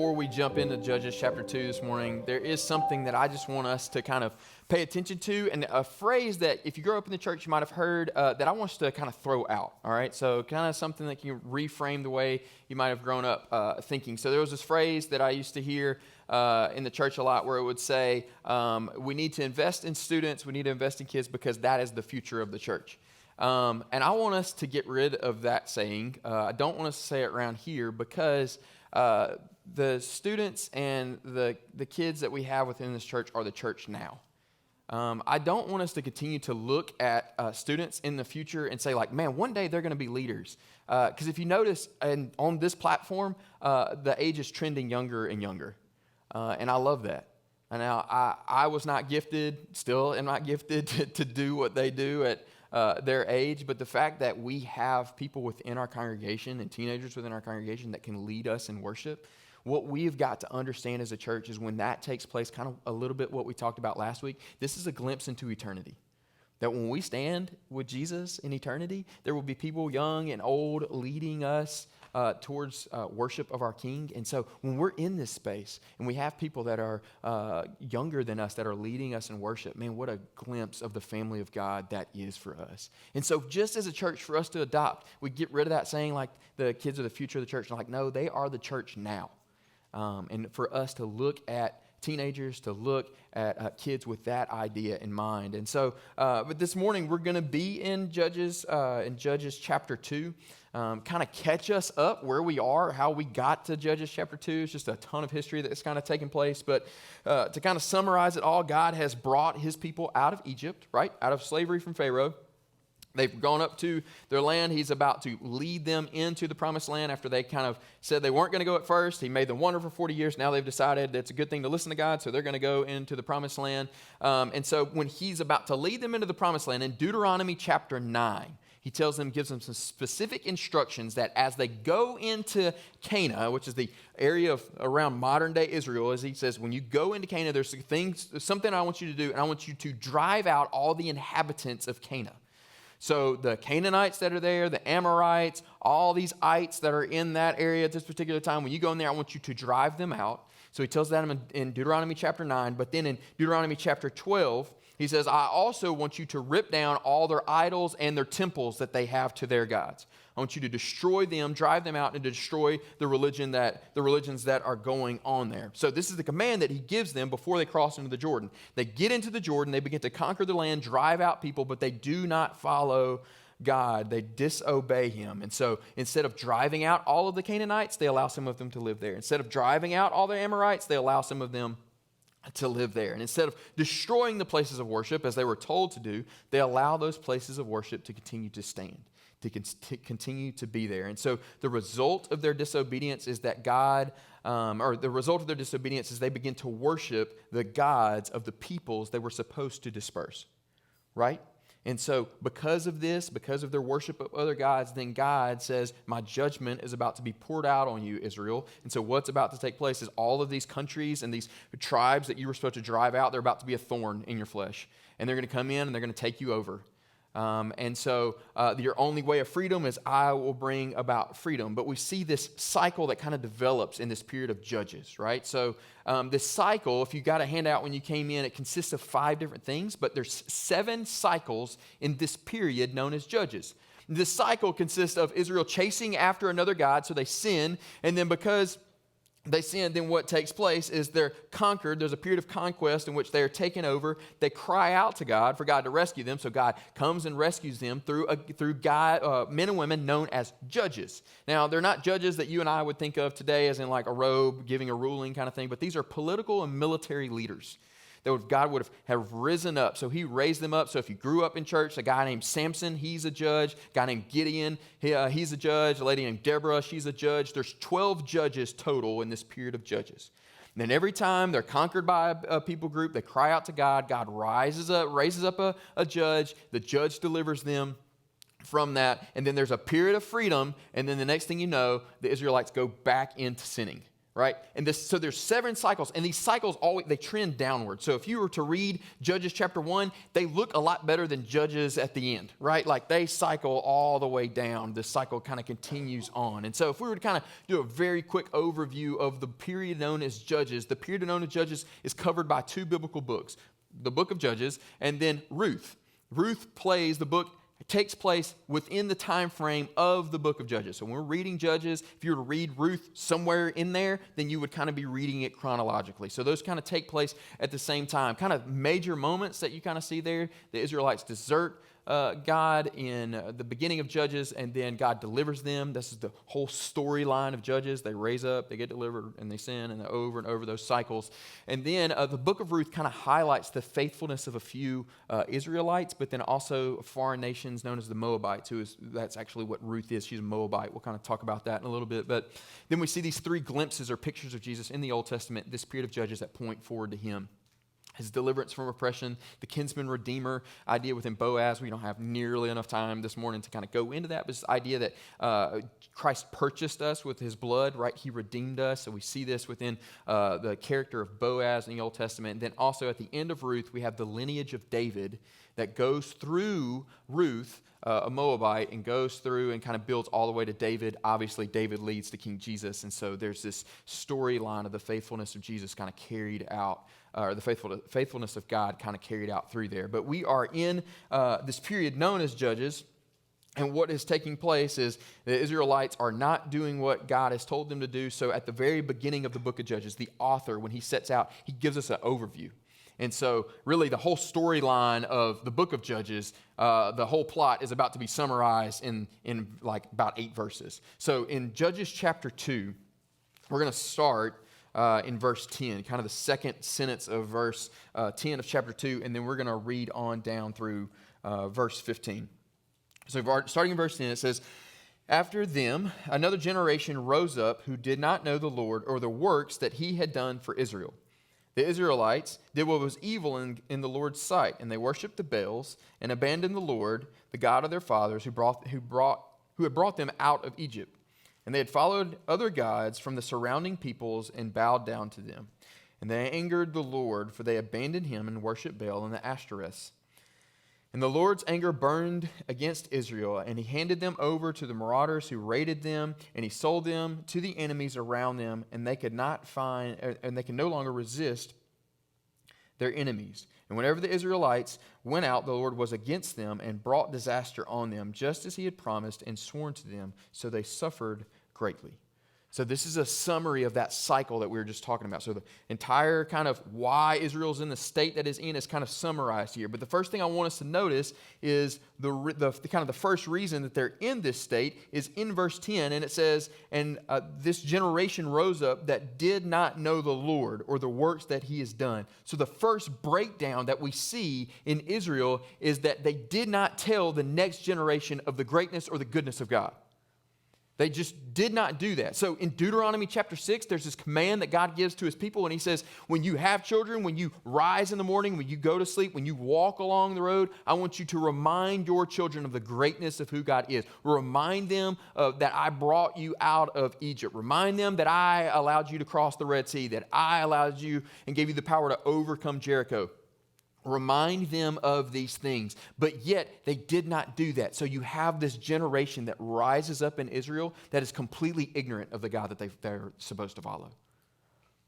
before we jump into Judges chapter 2 this morning, there is something that I just want us to kind of pay attention to, and a phrase that if you grow up in the church you might have heard that I want us to kind of throw out, all right? So kind of something that can reframe the way you might have grown up thinking. So there was this phrase that I used to hear in the church a lot where it would say, we need to invest in students, we need to invest in kids because that is the future of the church. And I want us to get rid of that saying. I don't want us to say it around here because the students and the kids that we have within this church are the church now. I don't want us to continue to look at students in the future and say like, man, one day they're going to be leaders. Because if you notice on this platform, the age is trending younger and younger. And I love that. And now I was not gifted, still am not gifted to do what they do at their age, but the fact that we have people within our congregation and teenagers within our congregation that can lead us in worship, what we've got to understand as a church is when that takes place, kind of a little bit what we talked about last week, this is a glimpse into eternity. That when we stand with Jesus in eternity, there will be people young and old leading us towards worship of our King. And so when we're in this space and we have people that are younger than us that are leading us in worship, man, what a glimpse of the family of God that is for us. And so just as a church for us to adopt, we get rid of that saying like the kids are the future of the church. And like, no, they are the church now. And for us to look at teenagers, to look at kids with that idea in mind. And so, but this morning we're going to be in Judges chapter 2, kind of catch us up where we are, how we got to Judges chapter 2. It's just a ton of history that's kind of taken place. But to kind of summarize it all, God has brought his people out of Egypt, right? Out of slavery from Pharaoh. They've gone up to their land. He's about to lead them into the promised land after they kind of said they weren't going to go at first. He made them wander for 40 years. Now they've decided it's a good thing to listen to God, so they're going to go into the promised land. And so when he's about to lead them into the promised land, in Deuteronomy chapter 9, he tells them, gives them some specific instructions that as they go into Canaan, which is the area of around modern-day Israel, as he says, when you go into Canaan, there's something I want you to do, and I want you to drive out all the inhabitants of Canaan. So the Canaanites that are there, the Amorites, all these ites that are in that area at this particular time, when you go in there, I want you to drive them out. So he tells them in Deuteronomy chapter 9, but then in Deuteronomy chapter 12, he says, I also want you to rip down all their idols and their temples that they have to their gods. I want you to destroy them, drive them out, and to destroy the religions that are going on there. So this is the command that he gives them before they cross into the Jordan. They get into the Jordan, they begin to conquer the land, drive out people, but they do not follow God. They disobey him. And so instead of driving out all of the Canaanites, they allow some of them to live there. Instead of driving out all the Amorites, they allow some of them to live there. And instead of destroying the places of worship, as they were told to do, they allow those places of worship to continue to stand, to continue to be there. And so the result of their disobedience is that the result of their disobedience is they begin to worship the gods of the peoples they were supposed to disperse, right? And so because of this, because of their worship of other gods, then God says, my judgment is about to be poured out on you, Israel. And so what's about to take place is all of these countries and these tribes that you were supposed to drive out, they're about to be a thorn in your flesh. And they're going to come in and they're going to take you over. And so your only way of freedom is I will bring about freedom. But we see this cycle that kind of develops in this period of Judges, right? So this cycle, if you got a handout when you came in, it consists of 5 different things, but there's 7 cycles in this period known as Judges. This cycle consists of Israel chasing after another god, so they sin, and then because they sin, then what takes place is they're conquered. There's a period of conquest in which they are taken over. They cry out to God for God to rescue them. So God comes and rescues them through men and women known as judges. Now, they're not judges that you and I would think of today as in like a robe giving a ruling kind of thing, but these are political and military leaders that God would have risen up. So he raised them up. So if you grew up in church, a guy named Samson, he's a judge. A guy named Gideon, he's a judge. A lady named Deborah, she's a judge. There's 12 judges total in this period of Judges. And then every time they're conquered by a people group, they cry out to God. God raises up a judge. The judge delivers them from that. And then there's a period of freedom. And then the next thing you know, the Israelites go back into sinning. right? So there's 7 cycles, and these cycles always, they trend downward. So if you were to read Judges chapter 1, they look a lot better than Judges at the end, right? Like they cycle all the way down. This cycle kind of continues on. And so if we were to kind of do a very quick overview of the period known as Judges, the period known as Judges is covered by 2 biblical books, the book of Judges and then Ruth. It takes place within the time frame of the book of Judges. So when we're reading Judges, if you were to read Ruth somewhere in there, then you would kind of be reading it chronologically. So those kind of take place at the same time. Kind of major moments that you kind of see there. The Israelites desert God in the beginning of Judges, and then God delivers them. This is the whole storyline of Judges. They raise up, they get delivered, and they sin, and over those cycles. And then the book of Ruth kind of highlights the faithfulness of a few Israelites, but then also foreign nations known as the Moabites, that's actually what Ruth is. She's a Moabite. We'll kind of talk about that in a little bit. But then we see these 3 glimpses or pictures of Jesus in the Old Testament, this period of Judges that point forward to him. His deliverance from oppression, the kinsman redeemer idea within Boaz. We don't have nearly enough time this morning to kind of go into that, but this idea that Christ purchased us with his blood, right? He redeemed us. So we see this within the character of Boaz in the Old Testament. And then also at the end of Ruth, we have the lineage of David that goes through Ruth, a Moabite, and goes through and kind of builds all the way to David. Obviously, David leads to King Jesus. And so there's this storyline of the faithfulness of Jesus kind of carried out, or the faithfulness of God kind of carried out through there. But we are in this period known as Judges, and what is taking place is the Israelites are not doing what God has told them to do. So at the very beginning of the book of Judges, the author, when he sets out, he gives us an overview. And so really the whole storyline of the book of Judges, the whole plot is about to be summarized in like about 8 verses. So in Judges chapter 2, we're going to start in verse 10, kind of the second sentence of verse 10 of chapter 2, and then we're going to read on down through verse 15. So starting in verse 10, it says, "After them, another generation rose up who did not know the Lord or the works that he had done for Israel. The Israelites did what was evil in the Lord's sight, and they worshipped the Baals and abandoned the Lord, the God of their fathers, who had brought them out of Egypt. And they had followed other gods from the surrounding peoples and bowed down to them. And they angered the Lord, for they abandoned him and worshipped Baal and the Ashtoreths. And the Lord's anger burned against Israel, and he handed them over to the marauders who raided them, and he sold them to the enemies around them, and they could no longer resist their enemies. And whenever the Israelites went out, the Lord was against them and brought disaster on them, just as he had promised and sworn to them. So they suffered greatly." So this is a summary of that cycle that we were just talking about. So the entire kind of why Israel's in the state that is in is kind of summarized here. But the first thing I want us to notice is the kind of the first reason that they're in this state is in verse 10. And it says, "And this generation rose up that did not know the Lord or the works that he has done." So the first breakdown that we see in Israel is that they did not tell the next generation of the greatness or the goodness of God. They just did not do that. So in Deuteronomy chapter 6, there's this command that God gives to his people, and he says, when you have children, when you rise in the morning, when you go to sleep, when you walk along the road, I want you to remind your children of the greatness of who God is. Remind them that I brought you out of Egypt. Remind them that I allowed you to cross the Red Sea, that I allowed you and gave you the power to overcome Jericho. Remind them of these things, but yet they did not do that. So you have this generation that rises up in Israel that is completely ignorant of the God that they're supposed to follow.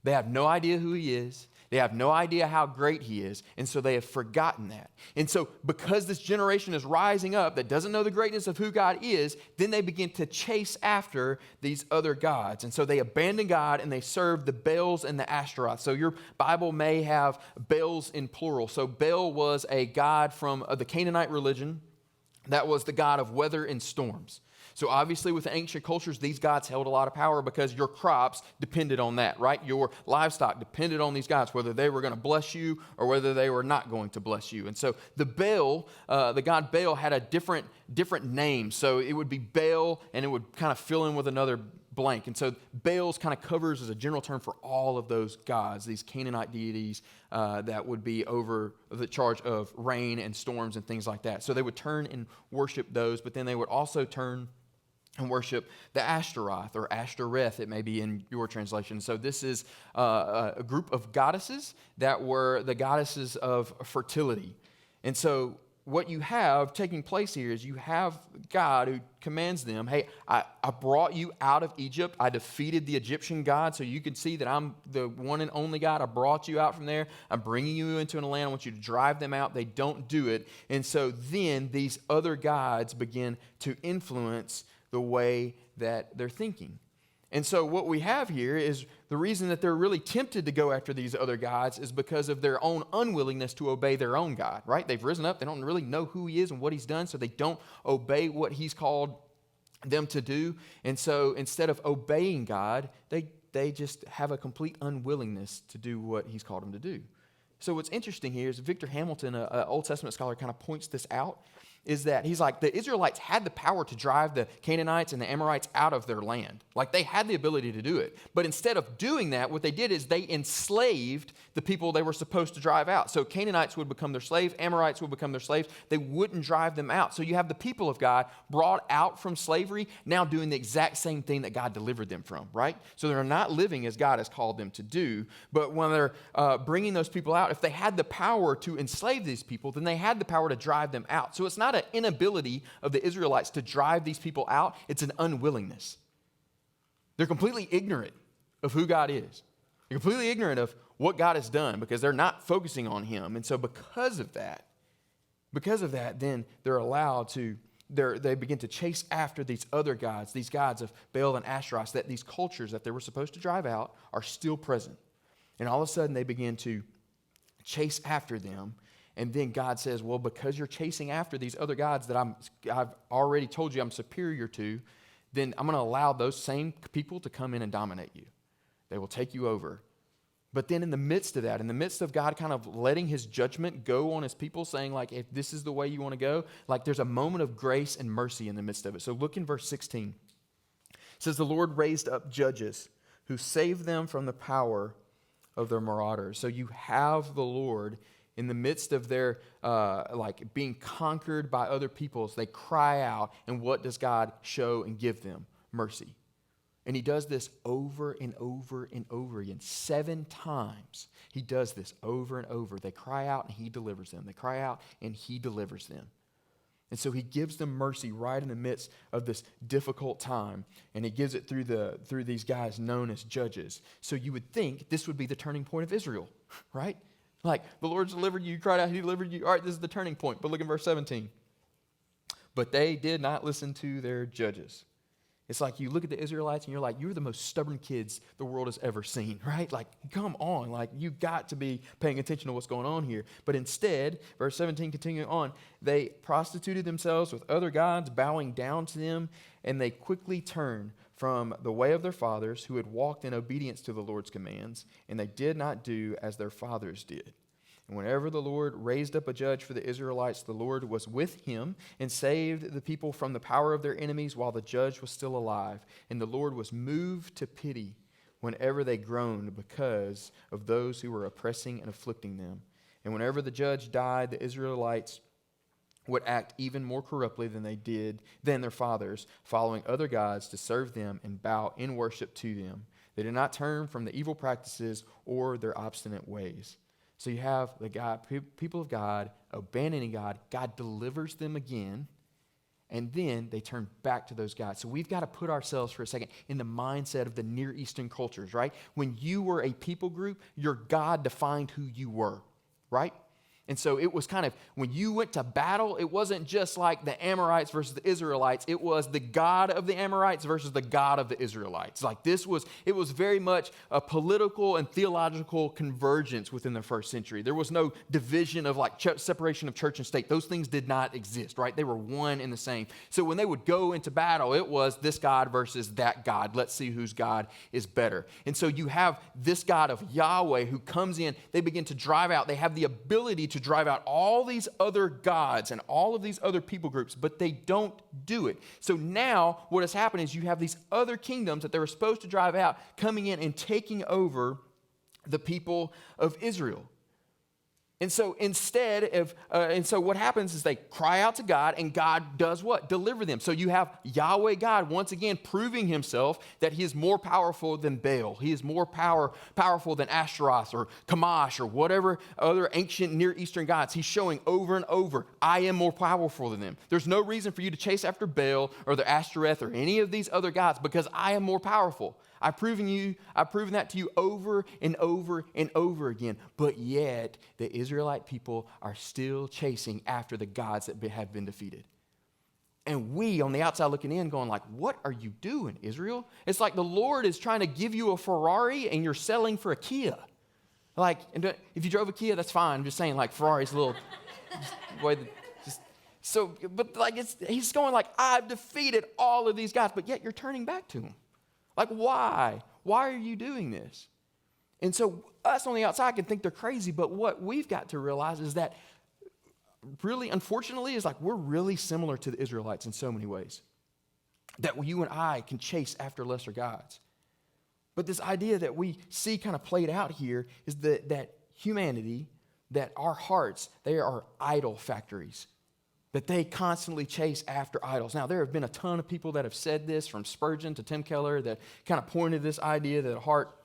They have no idea who he is. They have no idea how great he is, and so they have forgotten that. And so because this generation is rising up that doesn't know the greatness of who God is, then they begin to chase after these other gods. And so they abandon God and they serve the Baals and the Ashtoreths. So your Bible may have Baals in plural. So Baal was a god from the Canaanite religion that was the god of weather and storms. So obviously with the ancient cultures, these gods held a lot of power because your crops depended on that, right? Your livestock depended on these gods, whether they were going to bless you or whether they were not going to bless you. And so the Baal, the god Baal, had a different name. So it would be Baal, and it would kind of fill in with another blank. And so Baal's kind of covers as a general term for all of those gods, these Canaanite deities that would be over the charge of rain and storms and things like that. So they would turn and worship those, but then they would also turn and worship the Ashtaroth or Ashtoreth, it may be in your translation. So this is a group of goddesses that were the goddesses of fertility. And so what you have taking place here is you have God who commands them, hey, I brought you out of Egypt. I defeated the Egyptian god, so you can see that I'm the one and only God. I brought you out from there. I'm bringing you into a land. I want you to drive them out. They don't do it. And so then these other gods begin to influence the way that they're thinking. And so what we have here is the reason that they're really tempted to go after these other gods is because of their own unwillingness to obey their own God, right? They've risen up. They don't really know who he is and what he's done, so they don't obey what he's called them to do. And so instead of obeying God, they just have a complete unwillingness to do what he's called them to do. So what's interesting here is Victor Hamilton, an Old Testament scholar, kind of points this out, is that he's like, the Israelites had the power to drive the Canaanites and the Amorites out of their land. Like, they had the ability to do it. But instead of doing that, what they did is they enslaved the people they were supposed to drive out. So Canaanites would become their slaves, Amorites would become their slaves. They wouldn't drive them out. So you have the people of God brought out from slavery, now doing the exact same thing that God delivered them from, right? So they're not living as God has called them to do. But when they're bringing those people out, if they had the power to enslave these people, then they had the power to drive them out. So it's not an inability of the Israelites to drive these people out. It's an unwillingness. They're completely ignorant of who God is. They're completely ignorant of what God has done because they're not focusing on him. And so because of that, then they're allowed to, they begin to chase after these other gods, these gods of Baal and Ashtaroth, that these cultures that they were supposed to drive out are still present. And all of a sudden they begin to chase after them. And then God says, well, because you're chasing after these other gods that I've already told you I'm superior to, then I'm going to allow those same people to come in and dominate you. They will take you over. But then in the midst of that, in the midst of God kind of letting his judgment go on his people, saying like, if this is the way you want to go, like there's a moment of grace and mercy in the midst of it. So look in verse 16. It says, the Lord raised up judges who saved them from the power of their marauders. So you have the Lord in the midst of their like being conquered by other peoples, they cry out, and what does God show and give them? Mercy. And he does this over and over and over again. 7 times he does this over and over. They cry out and he delivers them. They cry out and he delivers them. And so he gives them mercy right in the midst of this difficult time. And he gives it through these guys known as judges. So you would think this would be the turning point of Israel, right? Like, the Lord's delivered you, you cried out, he delivered you. All right, this is the turning point. But look at verse 17. But they did not listen to their judges. It's like you look at the Israelites and you're like, you're the most stubborn kids the world has ever seen, right? Like, come on. Like, you got to be paying attention to what's going on here. But instead, verse 17 continuing on, they prostituted themselves with other gods, bowing down to them, and they quickly turned from the way of their fathers who had walked in obedience to the Lord's commands, and they did not do as their fathers did. And whenever the Lord raised up a judge for the Israelites, the Lord was with him and saved the people from the power of their enemies while the judge was still alive. And the Lord was moved to pity whenever they groaned because of those who were oppressing and afflicting them. And whenever the judge died, the Israelites would act even more corruptly than their fathers, following other gods to serve them and bow in worship to them. They did not turn from the evil practices or their obstinate ways. So you have the people of God abandoning God. God delivers them again, and then they turn back to those gods. So we've got to put ourselves for a second in the mindset of the Near Eastern cultures, right? When you were a people group, your God defined who you were, right? And so it was kind of, when you went to battle, it wasn't just like the Amorites versus the Israelites. It was the God of the Amorites versus the God of the Israelites. Like it was very much a political and theological convergence within the first century. There was no division of like separation of church and state. Those things did not exist, right? They were one and the same. So when they would go into battle, it was this God versus that God. Let's see whose God is better. And so you have this God of Yahweh who comes in. They begin to drive out. They have the ability to drive out all these other gods and all of these other people groups, but they don't do it. So now what has happened is you have these other kingdoms that they were supposed to drive out coming in and taking over the people of Israel. And so what happens is they cry out to God, and God does what? Deliver them. So you have Yahweh God once again proving himself that he is more powerful than Baal. He is more powerful than Ashtaroth or Kamash or whatever other ancient Near Eastern gods. He's showing over and over, I am more powerful than them. There's no reason for you to chase after Baal or the Ashtoreth or any of these other gods because I am more powerful. I've proven that to you over and over and over again. But yet, the Israelite people are still chasing after the gods that have been defeated. And we, on the outside looking in, going like, what are you doing, Israel? It's like the Lord is trying to give you a Ferrari and you're selling for a Kia. Like, if you drove a Kia, that's fine. I'm just saying, like, Ferrari's a little... he's going like, I've defeated all of these guys, but yet you're turning back to him. Like, why? Why are you doing this? And so us on the outside can think they're crazy, but what we've got to realize is that really, unfortunately, is like we're really similar to the Israelites in so many ways. That you and I can chase after lesser gods. But this idea that we see kind of played out here is that humanity, that our hearts, they are idol factories. That they constantly chase after idols. Now, there have been a ton of people that have said this, from Spurgeon to Tim Keller, that kind of pointed this idea that a heart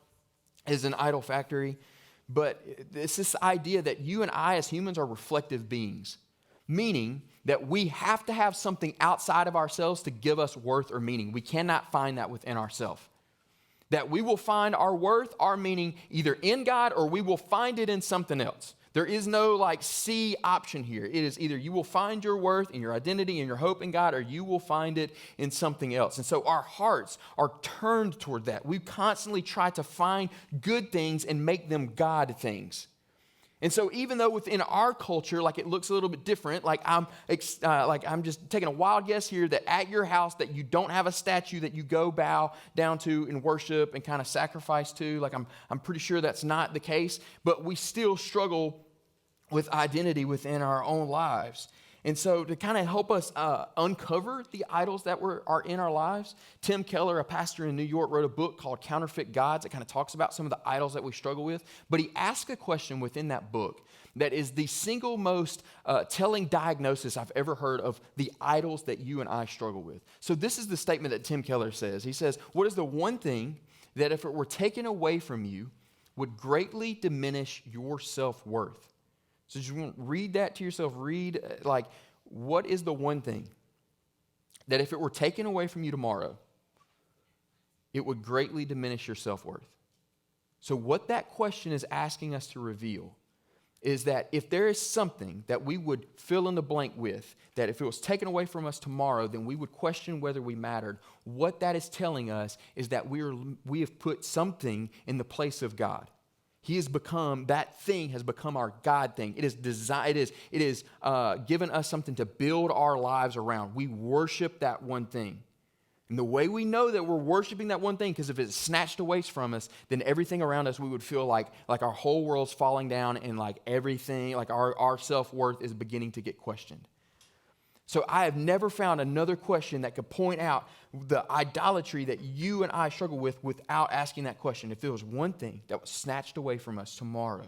is an idol factory. But it's this idea that you and I as humans are reflective beings, meaning that we have to have something outside of ourselves to give us worth or meaning. We cannot find that within ourselves. That we will find our worth, our meaning, either in God or we will find it in something else. There is no like C option here. It is either you will find your worth and your identity and your hope in God, or you will find it in something else. And so our hearts are turned toward that. We constantly try to find good things and make them God things. And so even though within our culture, like it looks a little bit different, like I'm just taking a wild guess here that at your house that you don't have a statue that you go bow down to and worship and kind of sacrifice to. Like I'm pretty sure that's not the case, but we still struggle with identity within our own lives. And so to kind of help us uncover the idols that are in our lives, Tim Keller, a pastor in New York, wrote a book called Counterfeit Gods that kind of talks about some of the idols that we struggle with. But he asked a question within that book that is the single most telling diagnosis I've ever heard of the idols that you and I struggle with. So this is the statement that Tim Keller says. He says, what is the one thing that if it were taken away from you would greatly diminish your self-worth? So just read that to yourself. Read, like, what is the one thing that if it were taken away from you tomorrow, it would greatly diminish your self-worth? So what that question is asking us to reveal is that if there is something that we would fill in the blank with, that if it was taken away from us tomorrow, then we would question whether we mattered. What that is telling us is that we have put something in the place of God. That thing has become our God thing. It is given us something to build our lives around. We worship that one thing. And the way we know that we're worshiping that one thing, because if it's snatched away from us, then everything around us, we would feel like our whole world's falling down and like everything, like our self-worth is beginning to get questioned. So I have never found another question that could point out the idolatry that you and I struggle with without asking that question. If there was one thing that was snatched away from us tomorrow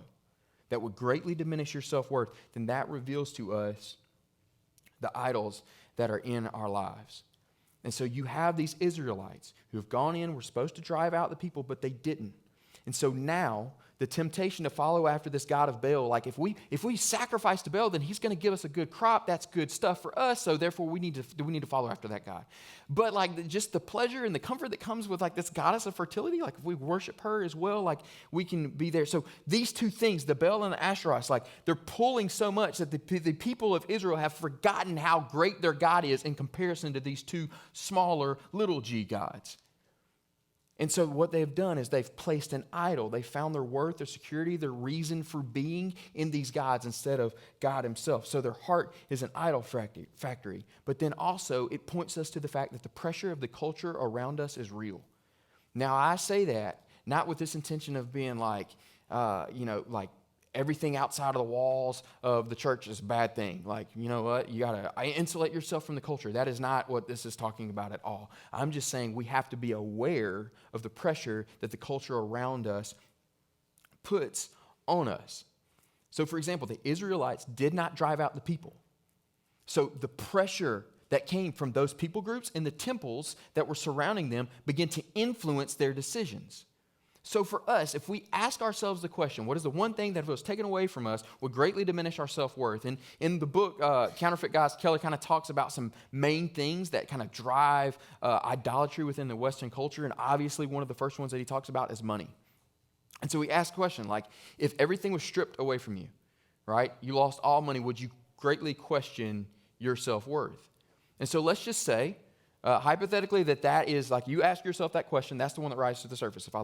that would greatly diminish your self-worth, then that reveals to us the idols that are in our lives. And so you have these Israelites who have gone in, were supposed to drive out the people, but they didn't. And so now the temptation to follow after this god of Baal, like if we sacrifice to Baal, then he's going to give us a good crop. That's good stuff for us. So therefore we need to follow after that guy. But like just the pleasure and the comfort that comes with like this goddess of fertility, like if we worship her as well, like we can be there. So these two things, the Baal and the Ashtaroth, like they're pulling so much that the people of Israel have forgotten how great their God is in comparison to these two smaller little g gods. And so what they've done is they've placed an idol. They found their worth, their security, their reason for being in these gods instead of God himself. So their heart is an idol factory. But then also it points us to the fact that the pressure of the culture around us is real. Now I say that not with this intention of being like, like everything outside of the walls of the church is a bad thing. Like, you know what? You got to insulate yourself from the culture. That is not what this is talking about at all. I'm just saying we have to be aware of the pressure that the culture around us puts on us. So, for example, the Israelites did not drive out the people. So the pressure that came from those people groups and the temples that were surrounding them began to influence their decisions. So for us, if we ask ourselves the question, what is the one thing that if it was taken away from us would greatly diminish our self-worth? And in the book, Counterfeit Guys, Keller kind of talks about some main things that kind of drive idolatry within the Western culture. And obviously one of the first ones that he talks about is money. And so we ask the question, like, if everything was stripped away from you, right? You lost all money, would you greatly question your self-worth? And so let's just say, hypothetically, that is like you ask yourself that question, that's the one that rises to the surface. If I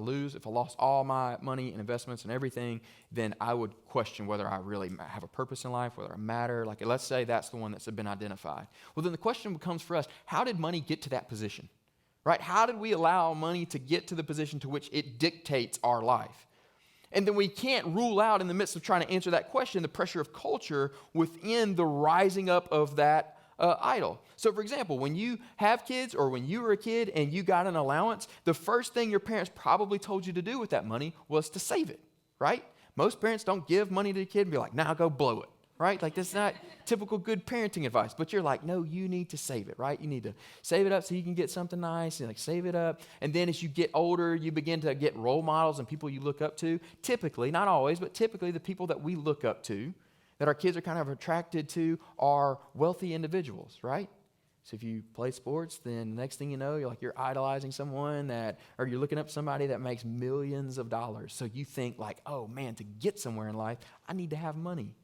lost all my money and investments and everything, then I would question whether I really have a purpose in life, whether I matter. Like, let's say that's the one that's been identified. Well, then the question becomes for us, how did money get to that position? Right? How did we allow money to get to the position to which it dictates our life? And then we can't rule out in the midst of trying to answer that question the pressure of culture within the rising up of that idol. So, for example, when you have kids or when you were a kid and you got an allowance, the first thing your parents probably told you to do with that money was to save it, right? Most parents don't give money to the kid and be like, now go blow it. Right? Like, that's not typical good parenting advice. But you're like, no, you need to save it, right? You need to save it up so you can get something nice and like save it up. And then as you get older, you begin to get role models and people you look up to. Typically, not always, but typically the people that we look up to, that our kids are kind of attracted to, are wealthy individuals, right? So if you play sports, then the next thing you know, you're idolizing someone or you're looking up somebody that makes millions of dollars. So you think like, oh man, to get somewhere in life, I need to have money.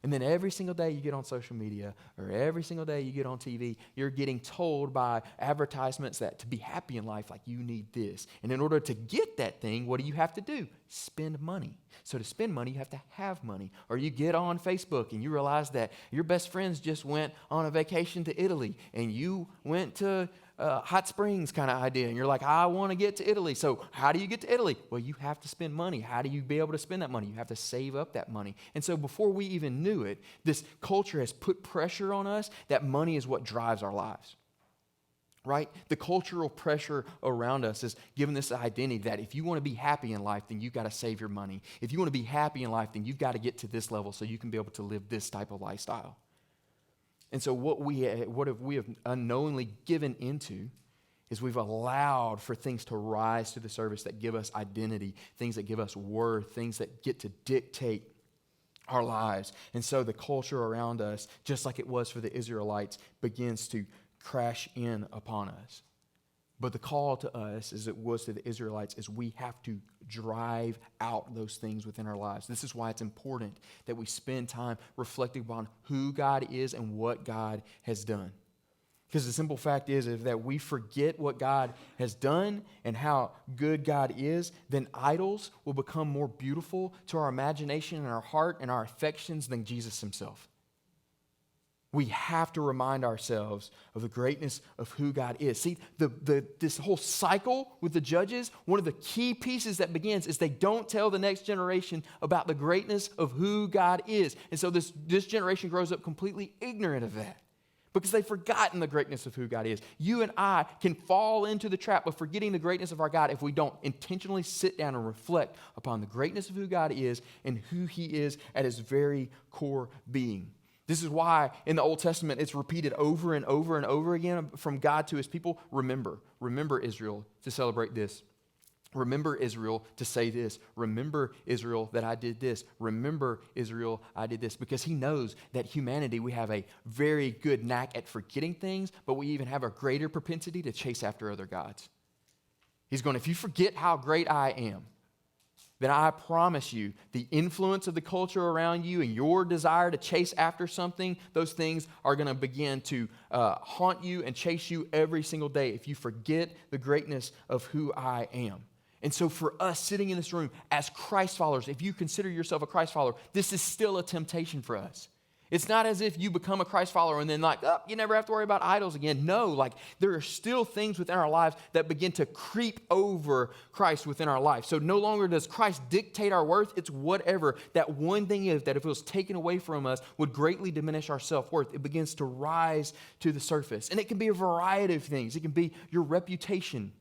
And then every single day you get on social media or every single day you get on TV, you're getting told by advertisements that to be happy in life, like you need this. And in order to get that thing, what do you have to do? Spend money. So to spend money, you have to have money. Or you get on Facebook and you realize that your best friends just went on a vacation to Italy and you went to hot springs kind of idea. And you're like, I want to get to Italy. So how do you get to Italy? Well, you have to spend money. How do you be able to spend that money? You have to save up that money. And so before we even knew it, this culture has put pressure on us that money is what drives our lives. Right? The cultural pressure around us is giving this identity that if you want to be happy in life, then you've got to save your money. If you want to be happy in life, then you've got to get to this level so you can be able to live this type of lifestyle. And so what we have unknowingly given into is we've allowed for things to rise to the surface that give us identity, things that give us worth, things that get to dictate our lives. And so the culture around us, just like it was for the Israelites, begins to crash in upon us. But the call to us, as it was to the Israelites, is we have to drive out those things within our lives. This is why it's important that we spend time reflecting upon who God is and what God has done. Because the simple fact is that we forget what God has done and how good God is, then idols will become more beautiful to our imagination and our heart and our affections than Jesus himself. We have to remind ourselves of the greatness of who God is. See, this whole cycle with the judges, one of the key pieces that begins is they don't tell the next generation about the greatness of who God is. And so this generation grows up completely ignorant of that because they've forgotten the greatness of who God is. You and I can fall into the trap of forgetting the greatness of our God if we don't intentionally sit down and reflect upon the greatness of who God is and who he is at his very core being. This is why in the Old Testament it's repeated over and over and over again from God to his people. Remember Israel, to celebrate this. Remember Israel, to say this. Remember Israel, that I did this. Remember Israel, I did this. Because he knows that humanity, we have a very good knack at forgetting things, but we even have a greater propensity to chase after other gods. He's going, if you forget how great I am, then I promise you, the influence of the culture around you and your desire to chase after something, those things are going to begin to haunt you and chase you every single day if you forget the greatness of who I am. And so for us sitting in this room as Christ followers, if you consider yourself a Christ follower, this is still a temptation for us. It's not as if you become a Christ follower and then you never have to worry about idols again. No, there are still things within our lives that begin to creep over Christ within our life. So no longer does Christ dictate our worth. It's whatever that one thing is that if it was taken away from us would greatly diminish our self-worth. It begins to rise to the surface. And it can be a variety of things. It can be your reputation.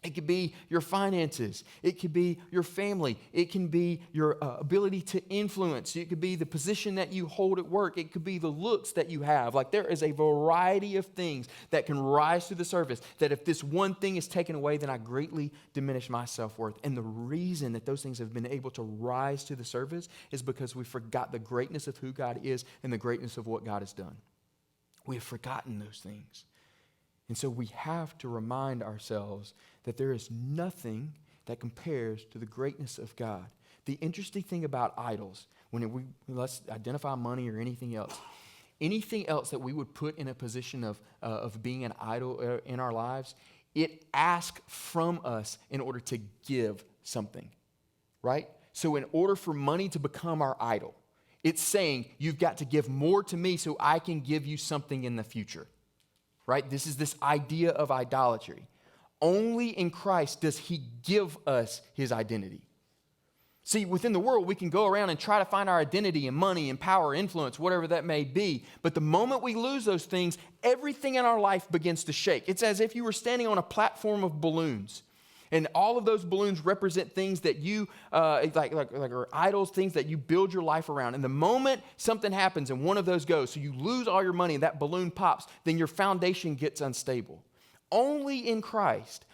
It could be your finances. It could be your family. It can be your ability to influence. It could be the position that you hold at work. It could be the looks that you have. Like, there is a variety of things that can rise to the surface that if this one thing is taken away, then I greatly diminish my self-worth. And the reason that those things have been able to rise to the surface is because we forgot the greatness of who God is and the greatness of what God has done. We have forgotten those things. And so we have to remind ourselves that there is nothing that compares to the greatness of God. The interesting thing about idols, let's identify money or anything else that we would put in a position of being an idol in our lives, it asks from us in order to give something, right? So in order for money to become our idol, it's saying you've got to give more to me so I can give you something in the future. Right? This is this idea of idolatry. Only in Christ does he give us his identity. See, within the world, we can go around and try to find our identity in money and power, influence, whatever that may be. But the moment we lose those things, everything in our life begins to shake. It's as if you were standing on a platform of balloons. And all of those balloons represent things that you, like are idols, things that you build your life around. And the moment something happens and one of those goes, so you lose all your money and that balloon pops, then your foundation gets unstable. Only in Christ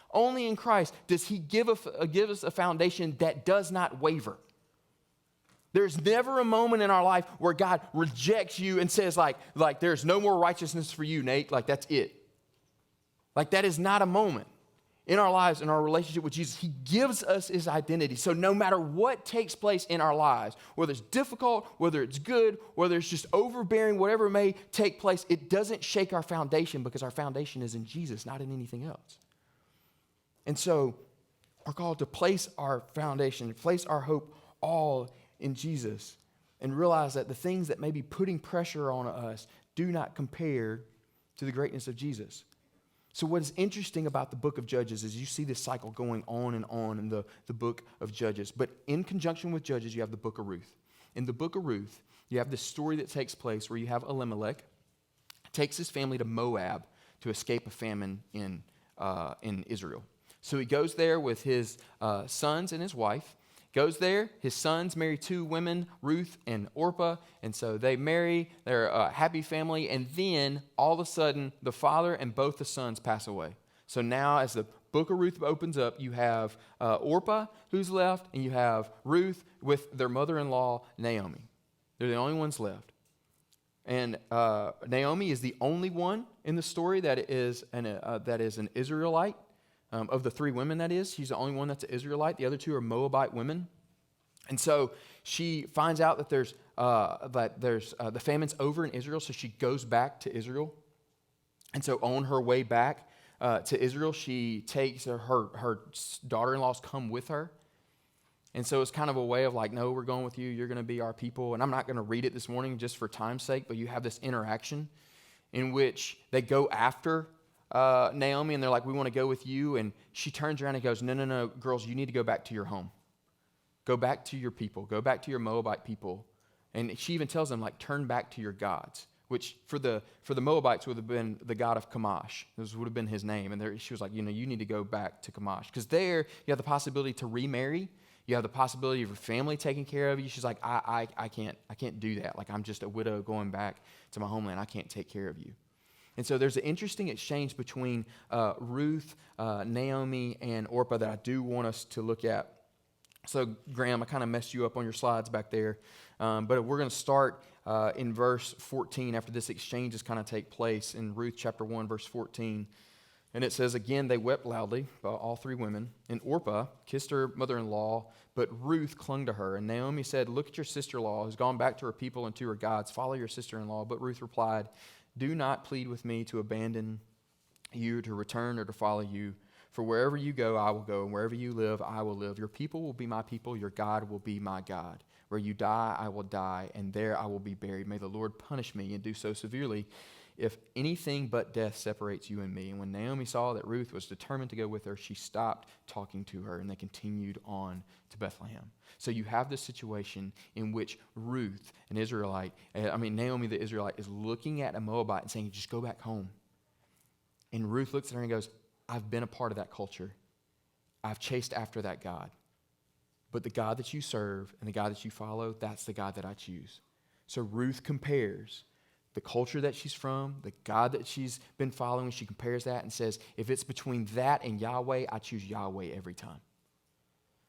does he give us a foundation that does not waver. There's never a moment in our life where God rejects you and says like there's no more righteousness for you, Nate. Like, that's it. Like, that is not a moment. In our lives, in our relationship with Jesus, he gives us his identity. So no matter what takes place in our lives, whether it's difficult, whether it's good, whether it's just overbearing, whatever may take place, it doesn't shake our foundation because our foundation is in Jesus, not in anything else. And so we're called to place our foundation, place our hope all in Jesus, and realize that the things that may be putting pressure on us do not compare to the greatness of Jesus. So what is interesting about the book of Judges is you see this cycle going on in the book of Judges. But in conjunction with Judges, you have the book of Ruth. In the book of Ruth, you have this story that takes place where you have Elimelech takes his family to Moab to escape a famine in Israel. So he goes there with his sons and his wife. Goes there, his sons marry two women, Ruth and Orpah, and so they marry, they're a happy family, and then all of a sudden, the father and both the sons pass away. So now, as the book of Ruth opens up, you have Orpah, who's left, and you have Ruth with their mother-in-law, Naomi. They're the only ones left. And Naomi is the only one in the story that is an Israelite. Of the three women, that is, she's the only one that's an Israelite. The other two are Moabite women. And so she finds out that there's the famine's over in Israel, so she goes back to Israel. And so on her way back to Israel, she takes her daughter-in-laws come with her. And so it's kind of a way of like, no, we're going with you. You're going to be our people. And I'm not going to read it this morning just for time's sake, but you have this interaction in which they go after Naomi, and they're like, we want to go with you. And she turns around and goes, no, girls, you need to go back to your home. Go back to your people. Go back to your Moabite people. And she even tells them, like, turn back to your gods, which for the Moabites would have been the god of Chemosh. This would have been his name. And she was like, you need to go back to Chemosh. Because there, you have the possibility to remarry. You have the possibility of your family taking care of you. She's like, I can't do that. Like, I'm just a widow going back to my homeland. I can't take care of you. And so there's an interesting exchange between Ruth, Naomi, and Orpah that I do want us to look at. So, Graham, I kind of messed you up on your slides back there. But we're going to start in verse 14 after this exchange has kind of take place in Ruth chapter 1, verse 14. And it says, again, they wept loudly, all three women. And Orpah kissed her mother-in-law, but Ruth clung to her. And Naomi said, look at your sister-in-law who's gone back to her people and to her gods. Follow your sister-in-law. But Ruth replied, do not plead with me to abandon you, to return, or to follow you. For wherever you go, I will go, and wherever you live, I will live. Your people will be my people, your God will be my God. Where you die, I will die, and there I will be buried. May the Lord punish me and do so severely if anything but death separates you and me. And when Naomi saw that Ruth was determined to go with her, she stopped talking to her, and they continued on to Bethlehem. So you have this situation in which Ruth, Naomi the Israelite, is looking at a Moabite and saying, just go back home. And Ruth looks at her and goes, I've been a part of that culture. I've chased after that God. But the God that you serve and the God that you follow, that's the God that I choose. So Ruth compares the culture that she's from, the God that she's been following. She compares that and says, if it's between that and Yahweh, I choose Yahweh every time.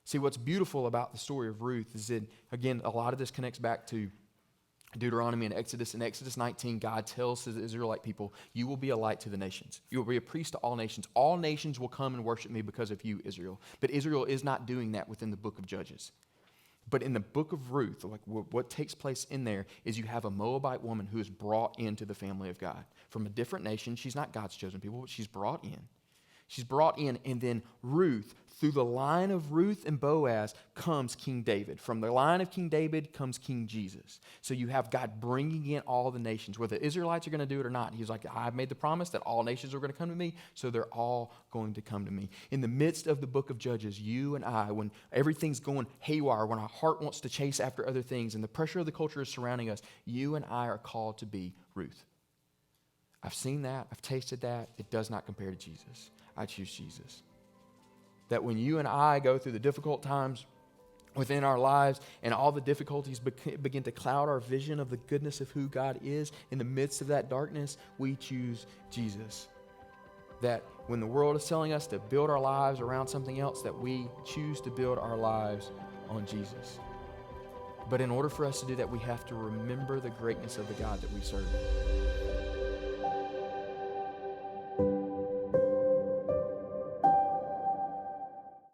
See, what's beautiful about the story of Ruth is that, again, a lot of this connects back to Deuteronomy and Exodus. In Exodus 19, God tells the Israelite people, you will be a light to the nations. You will be a priest to all nations. All nations will come and worship me because of you, Israel. But Israel is not doing that within the book of Judges. But in the book of Ruth, like what takes place in there is you have a Moabite woman who is brought into the family of God. From a different nation, she's not God's chosen people, but she's brought in. She's brought in, and then Ruth, through the line of Ruth and Boaz, comes King David. From the line of King David comes King Jesus. So you have God bringing in all the nations. Whether the Israelites are going to do it or not, he's like, I've made the promise that all nations are going to come to me, so they're all going to come to me. In the midst of the book of Judges, you and I, when everything's going haywire, when our heart wants to chase after other things, and the pressure of the culture is surrounding us, you and I are called to be Ruth. I've seen that. I've tasted that. It does not compare to Jesus. I choose Jesus. That when you and I go through the difficult times within our lives and all the difficulties begin to cloud our vision of the goodness of who God is, in the midst of that darkness, we choose Jesus. That when the world is telling us to build our lives around something else, that we choose to build our lives on Jesus. But in order for us to do that, we have to remember the greatness of the God that we serve.